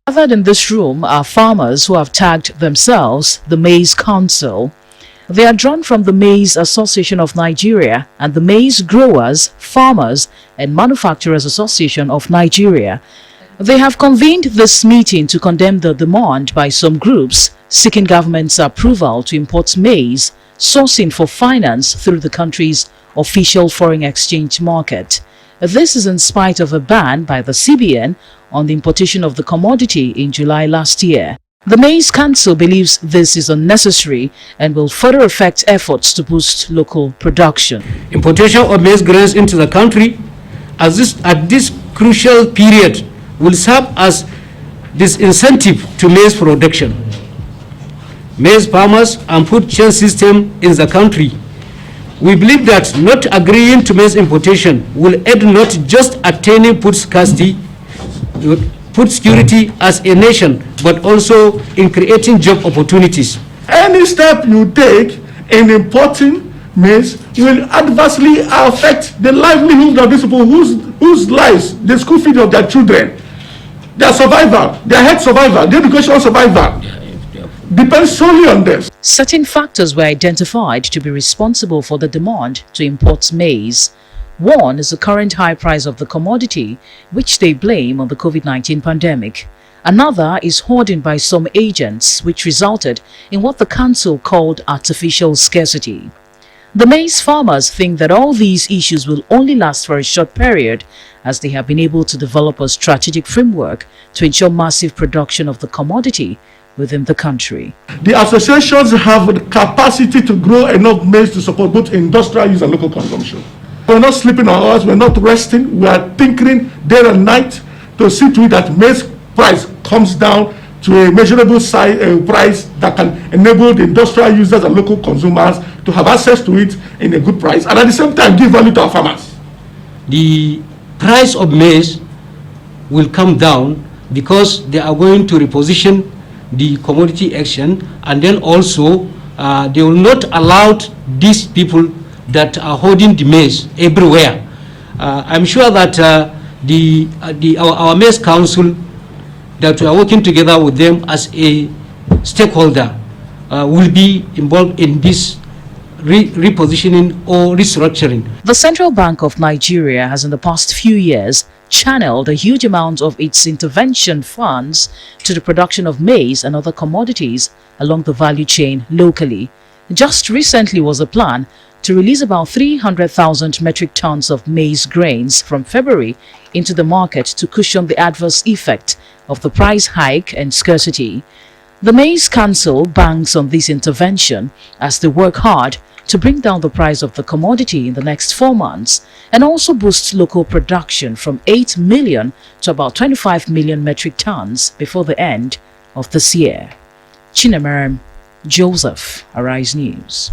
Gathered in this room are farmers who have tagged themselves the Maize Council. They are drawn from the Maize Association of Nigeria and the Maize Growers, Farmers and Manufacturers Association of Nigeria. They have convened this meeting to condemn the demand by some groups seeking government's approval to import maize, sourcing for finance through the country's official foreign exchange market. This is in spite of a ban by the CBN on the importation of the commodity in July last year. The Maize Council believes this is unnecessary and will further affect efforts to boost local production. Importation of maize grains into the country at this crucial period will serve as disincentive to maize production. Maize farmers and food chain system in the country. We believe that not agreeing to maize importation will aid not just attaining food scarcity, food security as a nation, but also in creating job opportunities. Any step you take in importing maize will adversely affect the livelihood of these people whose lives, the school feeding of their children, their survival, their health survival, their educational survival depends solely on this. Certain factors were identified to be responsible for the demand to import maize. One is the current high price of the commodity, which they blame on the COVID-19 pandemic. Another is hoarding by some agents, which resulted in what the council called artificial scarcity. The maize farmers think that all these issues will only last for a short period, as they have been able to develop a strategic framework to ensure massive production of the commodity within the country. The associations have the capacity to grow enough maize to support both industrial use and local consumption. We're not sleeping on ours, we're not resting, we are tinkering day and night to see to it that maize price comes down to a measurable price that can enable the industrial users and local consumers to have access to it in a good price and at the same time give value to our farmers. The price of maize will come down because they are going to reposition the commodity action, and then also they will not allow these people that are holding the maize everywhere. I'm sure that our Maize Council, that we are working together with them as a stakeholder, will be involved in this repositioning or restructuring. The Central Bank of Nigeria has in the past few years channeled a huge amount of its intervention funds to the production of maize and other commodities along the value chain locally. Just recently was a plan to release about 300,000 metric tons of maize grains from February into the market to cushion the adverse effect of the price hike and scarcity. The Maize Council banks on this intervention as they work hard to bring down the price of the commodity in the next 4 months and also boost local production from 8 million to about 25 million metric tons before the end of this year. Chinemerem Joseph, Arise News.